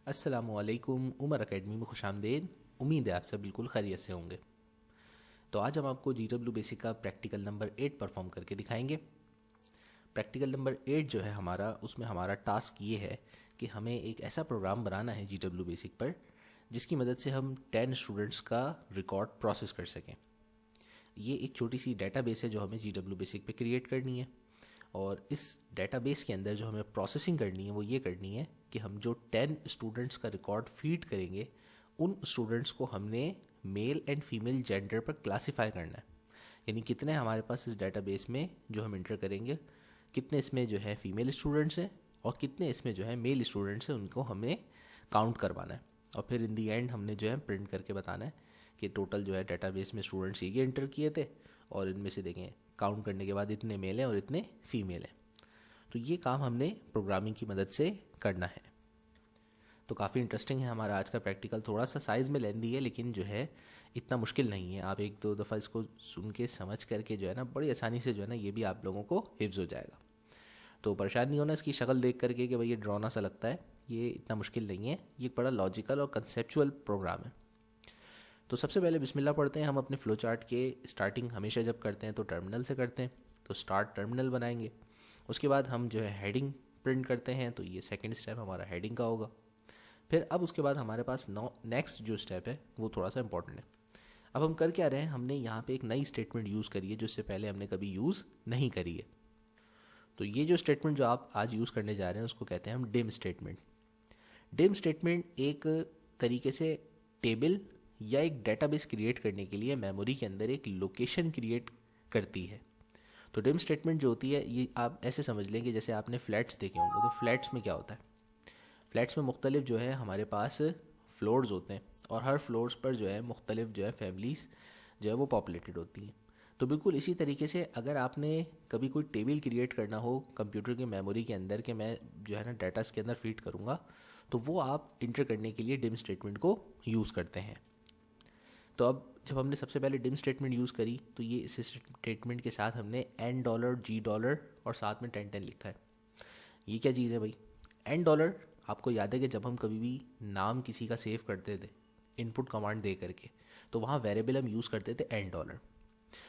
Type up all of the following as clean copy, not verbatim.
अस्सलामुअलैकुम। उमर एकेडमी में खुशामदीद। उम्मीद है आप सब बिल्कुल खैरियत से होंगे। तो आज हम आपको GW बेसिक का प्रैक्टिकल नंबर 8 परफॉर्म करके दिखाएंगे। प्रैक्टिकल नंबर 8 जो है हमारा, उसमें हमारा टास्क ये है कि हमें एक ऐसा प्रोग्राम बनाना है GW बेसिक पर जिसकी मदद से हम 10 स्टूडेंट्स का रिकॉर्ड प्रोसेस कर सकें। ये एक छोटी सी डेटाबेस है जो हमें GW बेसिक पे क्रिएट करनी है, और इस डेटाबेस के अंदर जो हमें प्रोसेसिंग करनी है वो ये करनी है कि हम जो 10 स्टूडेंट्स का रिकॉर्ड फीड करेंगे उन स्टूडेंट्स को हमने मेल एंड फीमेल जेंडर पर क्लासिफाई करना है। यानी कितने हमारे पास इस डेटाबेस में जो हम इंटर करेंगे, कितने इसमें जो है फीमेल स्टूडेंट्स हैं और कितने इसमें जो है मेल स्टूडेंट्स हैं, उनको हमें काउंट करवाना है। और फिर इन दी एंड हमने जो है प्रिंट करके बताना है कि टोटल जो है डेटाबेस में स्टूडेंट्स ये इंटर किए थे और इनमें से देखें काउंट करने के बाद इतने मेल हैं और इतने फीमेल हैं। तो ये काम हमने प्रोग्रामिंग की मदद से करना है। तो काफ़ी इंटरेस्टिंग है हमारा आज का प्रैक्टिकल। थोड़ा सा साइज़ में लेंदी है लेकिन जो है इतना मुश्किल नहीं है। आप एक दो दफ़ा इसको सुन के समझ करके जो है ना बड़ी आसानी से जो है ना ये भी आप लोगों को हिफ्ज़ हो जाएगा। तो परेशान नहीं होना इसकी शक्ल देख करके कि भाई ये ड्राना सा लगता है, ये इतना मुश्किल नहीं है। ये बड़ा लॉजिकल और कंसेप्चुअल प्रोग्राम है। तो सबसे पहले बिस्मिल्लाह पढ़ते हैं। हम अपने फ्लो चार्ट के स्टार्टिंग हमेशा जब करते हैं तो टर्मिनल से करते हैं, तो स्टार्ट टर्मिनल बनाएंगे। उसके बाद हम जो है हेडिंग प्रिंट करते हैं, तो ये सेकंड स्टेप हमारा हेडिंग का होगा। फिर अब उसके बाद हमारे पास नेक्स्ट जो स्टेप है वो थोड़ा सा इंपॉर्टेंट है। अब हम कर क्या रहे हैं, हमने यहाँ पे एक नई स्टेटमेंट यूज़ करी है जो इससे पहले हमने कभी यूज़ नहीं करी है। तो ये जो स्टेटमेंट जो आप आज यूज़ करने जा रहे हैं उसको कहते हैं हम डिम स्टेटमेंट। डिम स्टेटमेंट एक तरीके से टेबल या एक डेटाबेस क्रिएट करने के लिए मेमोरी के अंदर एक लोकेशन क्रिएट करती है। तो डिम स्टेटमेंट जो होती है ये आप ऐसे समझ लें कि जैसे आपने फ्लैट्स देखे होंगे, तो फ्लैट्स में क्या होता है, फ्लैट्स में मुख्तलिफ जो है हमारे पास फ्लोर्स होते हैं और हर फ्लोर्स पर जो है मुख्तलिफ जो है फैमिलीज़ जो है वो पॉपुलेटेड होती हैं। तो बिल्कुल इसी तरीके से अगर आपने कभी कोई टेबल क्रिएट करना हो कंप्यूटर की मेमोरी के अंदर कि मैं जो है ना डाटा के अंदर फीड करूँगा, तो वो आप इंटर करने के लिए डिम स्टेटमेंट को यूज़ करते हैं। तो अब जब हमने सबसे पहले डिम स्टेटमेंट यूज़ करी तो ये इस स्टेटमेंट के साथ हमने $N $G और साथ में 10 10 लिखा है। ये क्या चीज़ है भाई? $N, आपको याद है कि जब हम कभी भी नाम किसी का सेव करते थे इनपुट कमांड दे करके, तो वहाँ वेरिएबल हम यूज़ करते थे $N।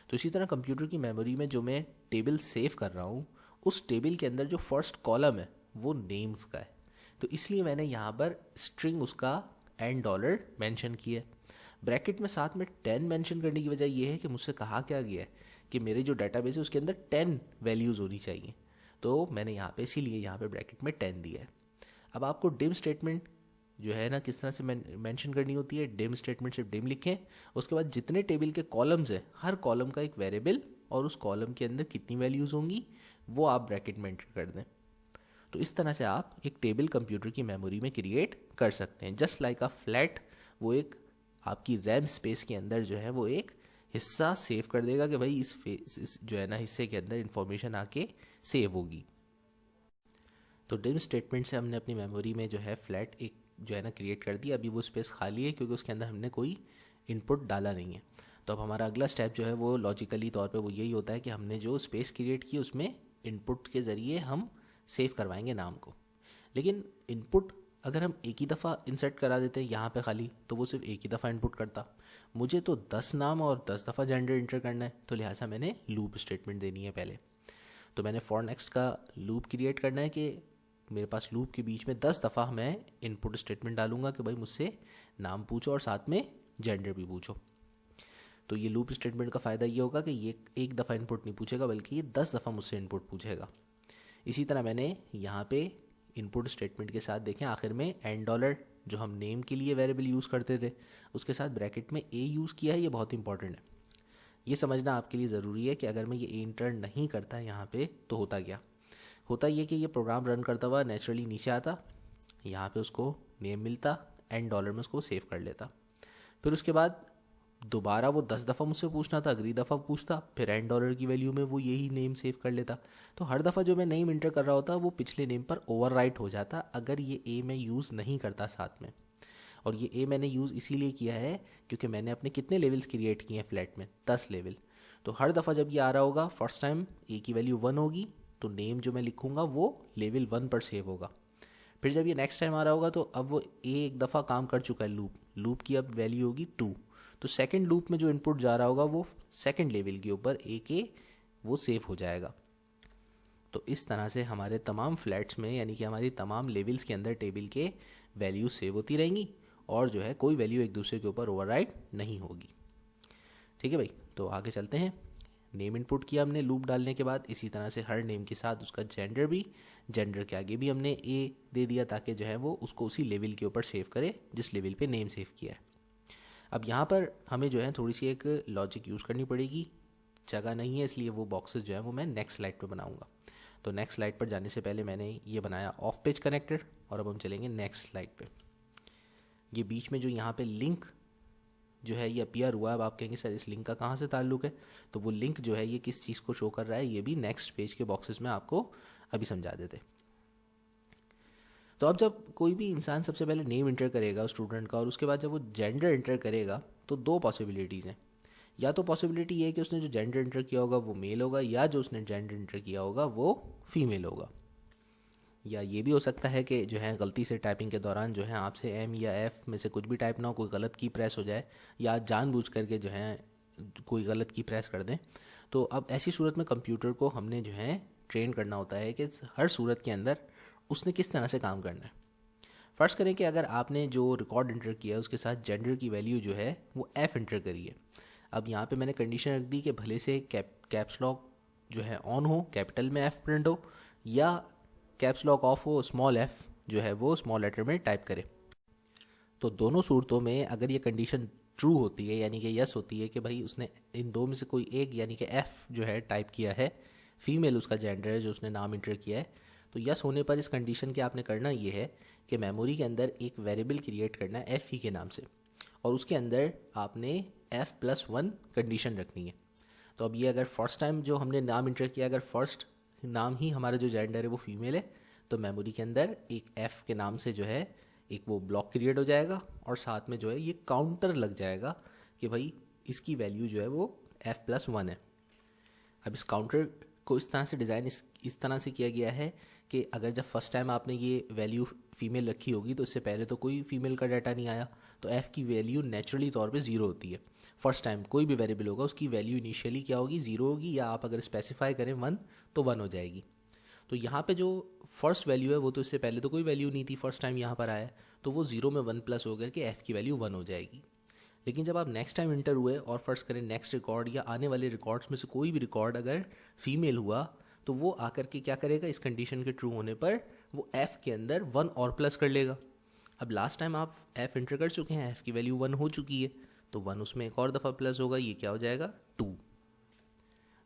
तो इसी तरह कंप्यूटर की मेमोरी में जो मैं टेबल सेव कर रहा हूँ उस टेबल के अंदर जो फर्स्ट कॉलम है वो नेम्स का है। तो इसलिए मैंने यहाँ पर स्ट्रिंग उसका $N मेंशन किया है। ब्रैकेट में साथ में 10 मेंशन करने की वजह यह है कि मुझसे कहा क्या गया है कि मेरे जो डेटाबेस है उसके अंदर 10 वैल्यूज़ होनी चाहिए। तो मैंने यहाँ पे इसीलिए यहाँ पे ब्रैकेट में 10 दिया है। अब आपको डिम स्टेटमेंट जो है ना किस तरह से मेंशन करनी होती है। डिम स्टेटमेंट सिर्फ डिम लिखें, उसके बाद जितने टेबल के कॉलम्स हैं हर कॉलम का एक वेरिएबल और उस कॉलम के अंदर कितनी वैल्यूज़ होंगी वो आप ब्रैकेट में एंटर कर दें। तो इस तरह से आप एक टेबल कंप्यूटर की मेमोरी में क्रिएट कर सकते हैं। जस्ट लाइक अ फ्लैट, वो एक आपकी रैम स्पेस के अंदर जो है वो एक हिस्सा सेव कर देगा कि भाई इस जो है ना हिस्से के अंदर इंफॉर्मेशन आके सेव होगी। तो डिम स्टेटमेंट से हमने अपनी मेमोरी में जो है फ्लैट एक जो है ना क्रिएट कर दिया। अभी वो स्पेस खाली है क्योंकि उसके अंदर हमने कोई इनपुट डाला नहीं है। तो अब हमारा अगला स्टेप जो है वो लॉजिकली तौर पे वो यही होता है कि हमने जो स्पेस क्रिएट की उसमें इनपुट के ज़रिए हम सेव करवाएंगे नाम को। लेकिन इनपुट अगर हम एक ही दफ़ा इंसर्ट करा देते हैं यहाँ पे खाली, तो वो सिर्फ एक ही दफ़ा इनपुट करता। मुझे तो 10 नाम और 10 दफ़ा जेंडर इंटर करना है, तो लिहाजा मैंने लूप स्टेटमेंट देनी है पहले। तो मैंने फॉर नेक्स्ट का लूप क्रिएट करना है कि मेरे पास लूप के बीच में 10 दफ़ा मैं इनपुट स्टेटमेंट डालूंगा कि भाई मुझसे नाम पूछो और साथ में जेंडर भी पूछो। तो ये लूप स्टेटमेंट का फ़ायदा ये होगा कि ये एक दफ़ा इनपुट नहीं पूछेगा बल्कि ये 10 दफ़ा मुझसे इनपुट पूछेगा। इसी तरह मैंने यहाँ पे इनपुट स्टेटमेंट के साथ देखें आखिर में $N जो हम नेम के लिए वेरिएबल यूज़ करते थे उसके साथ ब्रैकेट में A यूज़ किया है। ये बहुत इंपॉर्टेंट है, ये समझना आपके लिए ज़रूरी है कि अगर मैं ये इंटर नहीं करता यहाँ पे तो होता क्या होता। ये कि ये प्रोग्राम रन करता हुआ नेचुरली नीचे आता, यहाँ पे उसको नेम मिलता, $N में उसको सेव कर लेता। फिर उसके बाद दोबारा वो 10 दफ़ा मुझसे पूछना था, अगली दफ़ा पूछता, फिर $N की वैल्यू में वो यही नेम सेव कर लेता। तो हर दफ़ा जो मैं नेम इंटर कर रहा होता वो पिछले नेम पर ओवरराइट हो जाता अगर ये ए मैं यूज़ नहीं करता साथ में। और ये ए मैंने यूज़ इसीलिए किया है क्योंकि मैंने अपने कितने लेवल्स क्रिएट किए हैं फ्लैट में, 10 लेवल। तो हर दफ़ा जब ये आ रहा होगा फर्स्ट टाइम ए की वैल्यू 1 होगी तो नेम जो मैं लिखूँगा वो लेवल 1 पर सेव होगा। फिर जब ये नेक्स्ट टाइम आ रहा होगा तो अब वो एक दफ़ा काम कर चुका है, लूप की अब वैल्यू होगी 2। तो सेकंड लूप में जो इनपुट जा रहा होगा वो सेकंड लेवल के ऊपर ए के वो सेव हो जाएगा। तो इस तरह से हमारे तमाम फ्लैट्स में यानी कि हमारी तमाम लेवल्स के अंदर टेबल के वैल्यू सेव होती रहेंगी और जो है कोई वैल्यू एक दूसरे के ऊपर ओवरराइड नहीं होगी। ठीक है भाई, तो आगे चलते हैं। नेम इनपुट किया हमने लूप डालने के बाद, इसी तरह से हर नेम के साथ उसका जेंडर भी, जेंडर के आगे भी हमने ए दे दिया ताकि जो है वो उसको उसी लेवल के ऊपर सेव करे जिस लेवल पे नेम सेव किया है। अब यहाँ पर हमें जो है थोड़ी सी एक लॉजिक यूज़ करनी पड़ेगी, जगह नहीं है इसलिए वो बॉक्सेस जो है वो मैं नेक्स्ट स्लाइड पे बनाऊंगा। तो नेक्स्ट स्लाइड पर जाने से पहले मैंने ये बनाया ऑफ पेज कनेक्टर और अब हम चलेंगे नेक्स्ट स्लाइड पे। ये बीच में जो यहाँ पे लिंक जो है ये अपीयर हुआ, अब आप कहेंगे सर इस लिंक का कहाँ से ताल्लुक है, तो वो लिंक जो है ये किस चीज़ को शो कर रहा है ये भी नेक्स्ट पेज के बॉक्सेस में आपको अभी समझा देते। तो अब जब कोई भी इंसान सबसे पहले नेम इंटर करेगा स्टूडेंट का और उसके बाद जब वो जेंडर इंटर करेगा तो दो पॉसिबिलिटीज़ हैं। या तो पॉसिबिलिटी ये है कि उसने जो जेंडर इंटर किया होगा वो मेल होगा, या जो उसने जेंडर इंटर किया होगा वो फीमेल होगा। या ये भी हो सकता है कि जो है गलती से टाइपिंग के दौरान जो है आपसे एम या एफ़ में से कुछ भी टाइप ना हो, कोई गलत की प्रेस हो जाए या जानबूझ करके जो है कोई गलत की प्रेस कर दें। तो अब ऐसी सूरत में कंप्यूटर को हमने जो है ट्रेन करना होता है कि हर सूरत के अंदर उसने किस तरह से काम करना है। फ़र्ज़ करें कि अगर आपने जो रिकॉर्ड इंटर किया है उसके साथ जेंडर की वैल्यू जो है वो एफ़ इंटर करी है। अब यहाँ पे मैंने कंडीशन रख दी कि भले से कैप्स लॉक जो है ऑन हो, कैपिटल में एफ़ प्रिंट हो, या कैप्स लॉक ऑफ हो, स्मॉल एफ़ जो है वो स्मॉल लेटर में टाइप करे। तो दोनों सूरतों में अगर ये कंडीशन ट्रू होती है यानी कि यस होती है कि भाई उसने इन दो में से कोई एक यानी कि एफ़ जो है टाइप किया है, फीमेल उसका जेंडर है जो उसने नाम इंटर किया है, तो यस होने पर इस कंडीशन के आपने करना ये है कि मेमोरी के अंदर एक वेरिएबल क्रिएट करना है एफ़ ही के नाम से और उसके अंदर आपने f+1 कंडीशन रखनी है। तो अब ये अगर फर्स्ट टाइम जो हमने नाम इंटर किया, अगर फर्स्ट नाम ही हमारा जो जेंडर है वो फीमेल है तो मेमोरी के अंदर एक f के नाम से जो है एक वो ब्लॉक क्रिएट हो जाएगा और साथ में जो है ये काउंटर लग जाएगा कि भाई इसकी वैल्यू जो है वो f+1 है। अब इस काउंटर को इस तरह से डिज़ाइन इस तरह से किया गया है कि अगर जब फर्स्ट टाइम आपने ये वैल्यू फीमेल रखी होगी तो इससे पहले तो कोई फीमेल का डाटा नहीं आया, तो f की वैल्यू नेचुरली तौर पे ज़ीरो होती है। फर्स्ट टाइम कोई भी वेरिएबल होगा उसकी वैल्यू इनिशियली क्या होगी, ज़ीरो होगी, या आप अगर स्पेसिफाई करें 1 तो 1 हो जाएगी। तो यहाँ पे जो फर्स्ट वैल्यू है वो तो इससे पहले तो कोई वैल्यू नहीं थी, फर्स्ट टाइम यहाँ पर आया तो वो 0 में 1 प्लस होकर के f की वैल्यू 1 हो जाएगी। लेकिन जब आप नेक्स्ट टाइम इंटर हुए और फर्स्ट करें नेक्स्ट रिकॉर्ड या आने वाले रिकॉर्ड्स में से कोई भी रिकॉर्ड अगर फीमेल हुआ तो वो आकर के क्या करेगा, इस कंडीशन के ट्रू होने पर वो f के अंदर 1 और प्लस कर लेगा। अब लास्ट टाइम आप f इंटर कर चुके हैं, f की वैल्यू 1 हो चुकी है तो 1 उसमें एक और दफ़ा प्लस होगा, ये क्या हो जाएगा 2।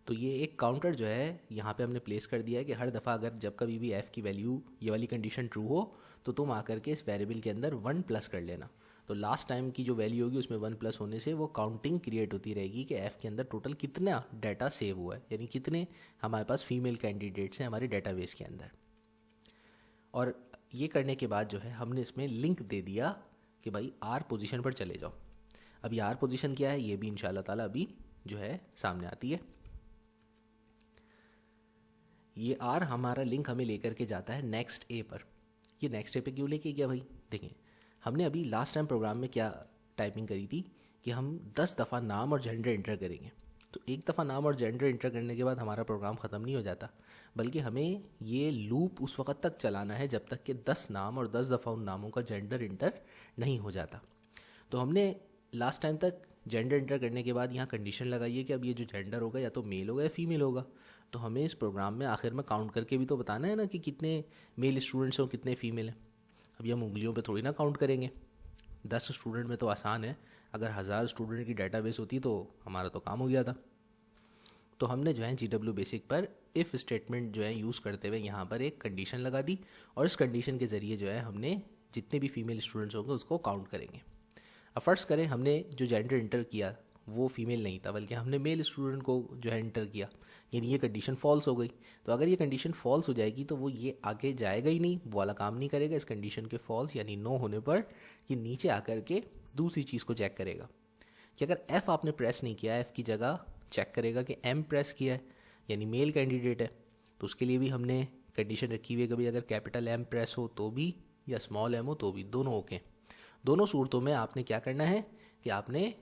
तो ये एक काउंटर जो है यहाँ पे हमने प्लेस कर दिया है कि हर दफ़ा अगर जब कभी भी f की वैल्यू ये वाली कंडीशन ट्रू हो तो तुम आकर के इस वेरिएबल के अंदर 1 प्लस कर लेना। तो लास्ट टाइम की जो वैल्यू होगी उसमें 1 प्लस होने से वो काउंटिंग क्रिएट होती रहेगी कि f के अंदर टोटल कितना डाटा सेव हुआ है, यानी कितने हमारे पास फीमेल कैंडिडेट्स हैं हमारे डेटाबेस के अंदर। और ये करने के बाद जो है हमने इसमें लिंक दे दिया कि भाई R पोजीशन पर चले जाओ। अब ये R पोजीशन क्या है ये भी इंशाल्लाह ताला अभी जो है सामने आती है। ये R हमारा लिंक हमें लेकर के जाता है नेक्स्ट ए पर। ये नेक्स्ट ए पे क्यों लेके गया भाई, देखें हमने अभी लास्ट टाइम प्रोग्राम में क्या टाइपिंग करी थी कि हम 10 दफ़ा नाम और जेंडर इंटर करेंगे। तो एक दफ़ा नाम और जेंडर इंटर करने के बाद हमारा प्रोग्राम ख़त्म नहीं हो जाता, बल्कि हमें ये लूप उस वक्त तक चलाना है जब तक कि 10 नाम और 10 दफ़ा उन नामों का जेंडर इंटर नहीं हो जाता। तो हमने लास्ट टाइम तक जेंडर इंटर करने के बाद यहाँ कंडीशन लगाई है कि अब ये जो जेंडर होगा या तो मेल होगा या फीमेल होगा। तो हमें इस प्रोग्राम में आखिर में काउंट करके भी तो बताना है ना कि कितने मेल स्टूडेंट्स हो कितने फ़ीमेल हैं। अभी हम उंगलियों पे थोड़ी ना काउंट करेंगे, 10 स्टूडेंट में तो आसान है, अगर 1000 स्टूडेंट की डाटाबेस होती तो हमारा तो काम हो गया था। तो हमने जो है GW बेसिक पर इफ़ स्टेटमेंट जो है यूज़ करते हुए यहाँ पर एक कंडीशन लगा दी और इस कंडीशन के ज़रिए जो है हमने जितने भी फीमेल स्टूडेंट्स होंगे उसको काउंट करेंगे। अब फ़र्ज़ करें हमने जो जेंडर इंटर किया वो फीमेल नहीं था बल्कि हमने मेल स्टूडेंट को जो है इंटर किया, यानी ये कंडीशन फॉल्स हो गई। तो अगर ये कंडीशन फॉल्स हो जाएगी तो वो ये आगे जाएगा ही नहीं, वो वाला काम नहीं करेगा। इस कंडीशन के फॉल्स यानी नो होने पर ये नीचे आकर के दूसरी चीज़ को चेक करेगा कि अगर F आपने प्रेस नहीं किया, F की जगह चेक करेगा कि M प्रेस किया है यानी मेल कैंडिडेट है। तो उसके लिए भी हमने कंडीशन रखी हुई है कि भाई अगर कैपिटल M प्रेस हो तो भी या स्मॉल एम हो तो भी, दोनों ओके। दोनों सूरतों में आपने क्या करना है कि आपने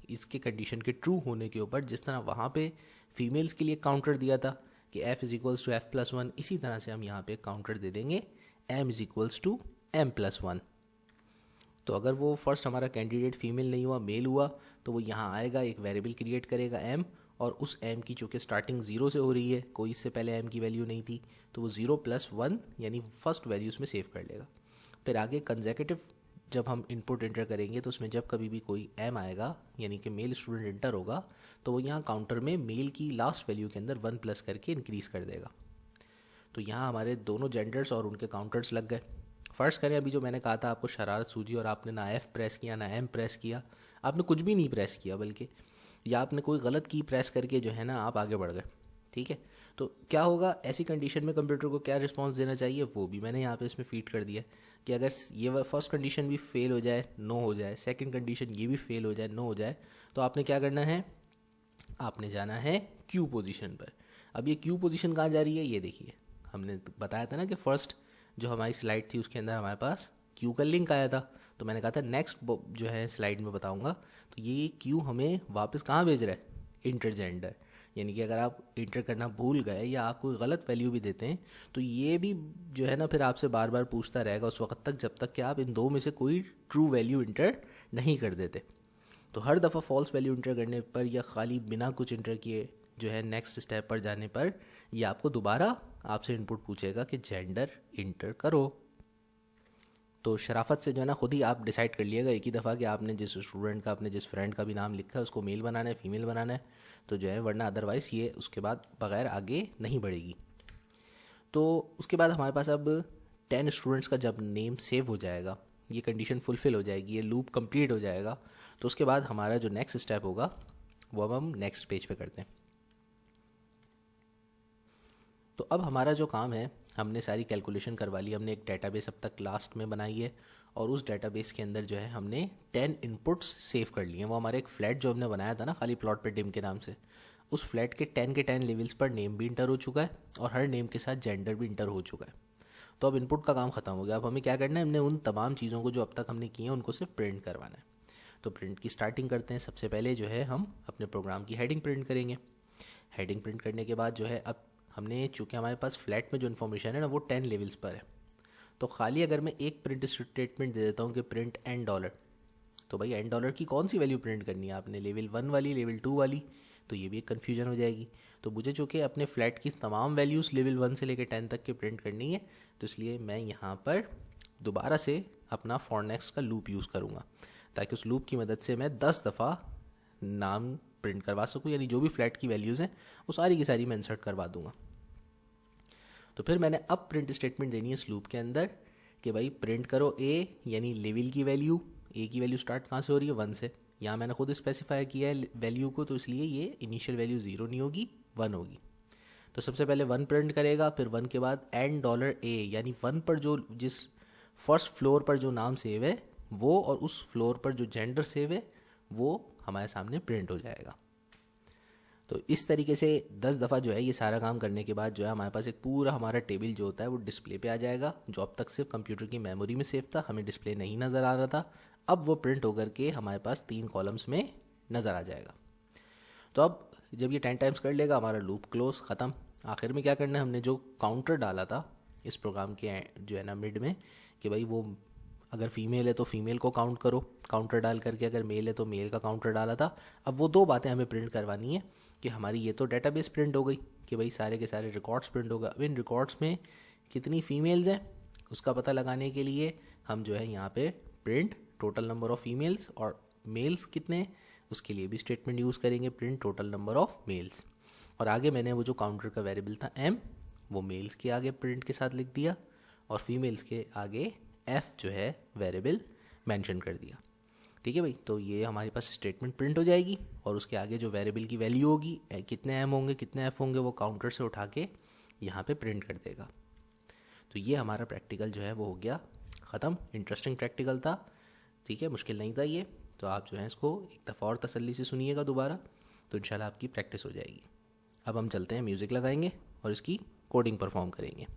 इसके कंडीशन के ट्रू होने के ऊपर, जिस तरह वहाँ पे फीमेल्स के लिए काउंटर दिया था कि f is equals to f+1, इसी तरह से हम यहाँ पे काउंटर दे देंगे m is equals to m+1। तो अगर वो फर्स्ट हमारा कैंडिडेट फीमेल नहीं हुआ, मेल हुआ, तो वो यहाँ आएगा, एक वेरिएबल क्रिएट करेगा m, और उस m की चूँकि स्टार्टिंग 0 से हो रही है, कोई इससे पहले m की वैल्यू नहीं थी, तो वो 0+1 यानी फर्स्ट वैल्यू उसमें सेव कर लेगा। फिर आगे कंसेक्यूटिव जब हम इनपुट एंटर करेंगे तो उसमें जब कभी भी कोई m आएगा यानी कि मेल स्टूडेंट एंटर होगा, तो वो यहाँ काउंटर में मेल की लास्ट वैल्यू के अंदर 1 प्लस करके इंक्रीज़ कर देगा। तो यहाँ हमारे दोनों जेंडर्स और उनके काउंटर्स लग गए। फ़र्ज़ करें अभी जो मैंने कहा था आपको शरारत सूझी और आपने ना F प्रेस किया ना M प्रेस किया, आपने कुछ भी नहीं प्रेस किया बल्कि, या आपने कोई गलत की प्रेस करके जो है ना आप आगे बढ़ गए, ठीक है। तो क्या होगा ऐसी कंडीशन में, कंप्यूटर को क्या रिस्पांस देना चाहिए वो भी मैंने यहाँ पे इसमें फीड कर दिया कि अगर ये फर्स्ट कंडीशन भी फेल हो जाए, नो हो जाए, सेकंड कंडीशन ये भी फेल हो जाए, नो हो जाए, तो आपने क्या करना है, आपने जाना है क्यू पोजीशन पर। अब ये क्यू पोजीशन कहाँ जा रही है, ये देखिए, हमने बताया था ना कि फर्स्ट जो हमारी स्लाइड थी उसके अंदर हमारे पास क्यू का लिंक आया था, तो मैंने कहा था नेक्स्ट जो है स्लाइड में बताऊंगा। तो ये क्यू हमें वापस कहाँ भेज रहा है, इंटरजेंडर, यानी कि अगर आप इंटर करना भूल गए या आप कोई गलत वैल्यू भी देते हैं तो ये भी जो है ना फिर आपसे बार बार पूछता रहेगा उस वक्त तक जब तक कि आप इन दो में से कोई ट्रू वैल्यू इंटर नहीं कर देते। तो हर दफ़ा फॉल्स वैल्यू इंटर करने पर या खाली बिना कुछ इंटर किए जो है नेक्स्ट स्टेप पर जाने पर ये आपको दोबारा आपसे इनपुट पूछेगा कि जेंडर इंटर करो। तो शराफत से जो है ना खुद ही आप डिसाइड कर लिएगा एक ही दफ़ा कि आपने जिस स्टूडेंट का, अपने जिस फ्रेंड का भी नाम लिखा है उसको मेल बनाना है, फीमेल बनाना है, तो जो है, वरना अदरवाइज़ ये उसके बाद बग़ैर आगे नहीं बढ़ेगी। तो उसके बाद हमारे पास अब 10 स्टूडेंट्स का जब नेम सेव हो जाएगा, ये कंडीशन फुलफ़िल हो जाएगी, ये लूप कंप्लीट हो जाएगा, तो उसके बाद हमारा जो नेक्स्ट स्टेप होगा वो अब हम नेक्स्ट पेज पे करते हैं। तो अब हमारा जो काम है, हमने सारी कैलकुलेशन करवा ली, हमने एक डेटाबेस अब तक लास्ट में बनाई है और उस डेटाबेस के अंदर जो है हमने 10 इनपुट्स सेव कर लिए हैं। वो हमारे एक फ्लैट जो हमने बनाया था ना खाली प्लॉट पे डिम के नाम से, उस फ्लैट के 10 लेवल्स पर नेम भी इंटर हो चुका है और हर नेम के साथ जेंडर भी इंटर हो चुका है। तो अब इनपुट का काम ख़त्म हो गया। अब हमें क्या करना है, हमने उन तमाम चीज़ों को जो अब तक हमने किए हैं उनको सिर्फ प्रिंट करवाना है। तो प्रिंट की स्टार्टिंग करते हैं। सबसे पहले जो है हम अपने प्रोग्राम की हेडिंग प्रिंट करेंगे। हेडिंग प्रिंट करने के बाद जो है, अब हमने चूँकि हमारे पास फ्लैट में जो इन्फॉर्मेशन है ना वो 10 लेवल्स पर है, तो खाली अगर मैं एक प्रिंट स्टेटमेंट दे देता हूँ कि प्रिंट $n, तो भाई $n की कौन सी वैल्यू प्रिंट करनी है आपने, लेवल 1 वाली, लेवल 2 वाली, तो ये भी एक कन्फ्यूजन हो जाएगी। तो मुझे चूँकि अपने फ्लैट की तमाम वैल्यूज़ लेवल 1 से लेकर 10 तक के प्रिंट करनी है, तो इसलिए मैं यहाँ पर दोबारा से अपना फॉर नेक्स्ट का लूप यूज़ करूँगा ताकि उस लूप की मदद से मैं 10 दफ़ा नाम प्रिंट करवा सकूँ, यानी जो भी फ्लैट की वैल्यूज़ हैं वो सारी की सारी मैं इंसर्ट करवा दूँगा। तो फिर मैंने अब प्रिंट स्टेटमेंट देनी है इस लूप के अंदर कि भाई प्रिंट करो a, यानी लेवल की वैल्यू, a की वैल्यू स्टार्ट कहाँ से हो रही है, 1 से। यहाँ मैंने खुद स्पेसिफाई किया है वैल्यू को, तो इसलिए ये इनिशियल वैल्यू 0 नहीं होगी, 1 होगी। तो सबसे पहले 1 प्रिंट करेगा, फिर 1 के बाद $a, यानी 1 पर जो जिस फर्स्ट फ्लोर पर जो नाम सेव है वो और उस फ्लोर पर जो जेंडर सेव है वो हमारे सामने प्रिंट हो जाएगा। तो इस तरीके से 10 दफ़ा जो है ये सारा काम करने के बाद जो है हमारे पास एक पूरा हमारा टेबल जो होता है वो डिस्प्ले पे आ जाएगा, जो अब तक सिर्फ कंप्यूटर की मेमोरी में सेव था, हमें डिस्प्ले नहीं नज़र आ रहा था। अब वो प्रिंट होकर के हमारे पास 3 कॉलम्स में नज़र आ जाएगा। तो अब जब ये 10 टाइम्स कर लेगा हमारा लूप क्लोज, ख़त्म। आखिर में क्या करना है, हमने जो काउंटर डाला था इस प्रोग्राम के जो है ना मिड में कि भाई वो अगर फीमेल है तो फीमेल को काउंट करो काउंटर डाल करके, अगर मेल है तो मेल का काउंटर डाला था। अब वो 2 बातें हमें प्रिंट करवानी है कि हमारी ये तो डेटाबेस प्रिंट हो गई कि भाई सारे के सारे रिकॉर्ड्स प्रिंट हो गए। अब इन रिकॉर्ड्स में कितनी फ़ीमेल्स हैं उसका पता लगाने के लिए हम जो है यहाँ पे print total number of females, और मेल्स कितने उसके लिए भी स्टेटमेंट यूज़ करेंगे print total number of males. और आगे मैंने वो जो काउंटर का वेरिएबल था m, वो मेल्स के आगे प्रिंट के साथ लिख दिया और फीमेल्स के आगे f जो है वेरिएबल मेंशन कर दिया। ठीक है भाई, तो ये हमारे पास स्टेटमेंट प्रिंट हो जाएगी और उसके आगे जो वेरिएबल की वैल्यू होगी, कितने m होंगे कितने f होंगे, वो काउंटर से उठा के यहाँ पे प्रिंट कर देगा। तो ये हमारा प्रैक्टिकल जो है वो हो गया ख़त्म। इंटरेस्टिंग प्रैक्टिकल था, ठीक है, मुश्किल नहीं था ये। तो आप जो है इसको एक दफ़ा और तसल्ली से सुनिएगा दोबारा, तो इंशाल्लाह आपकी प्रैक्टिस हो जाएगी। अब हम चलते हैं, म्यूज़िक लगाएंगे और इसकी कोडिंग परफॉर्म करेंगे।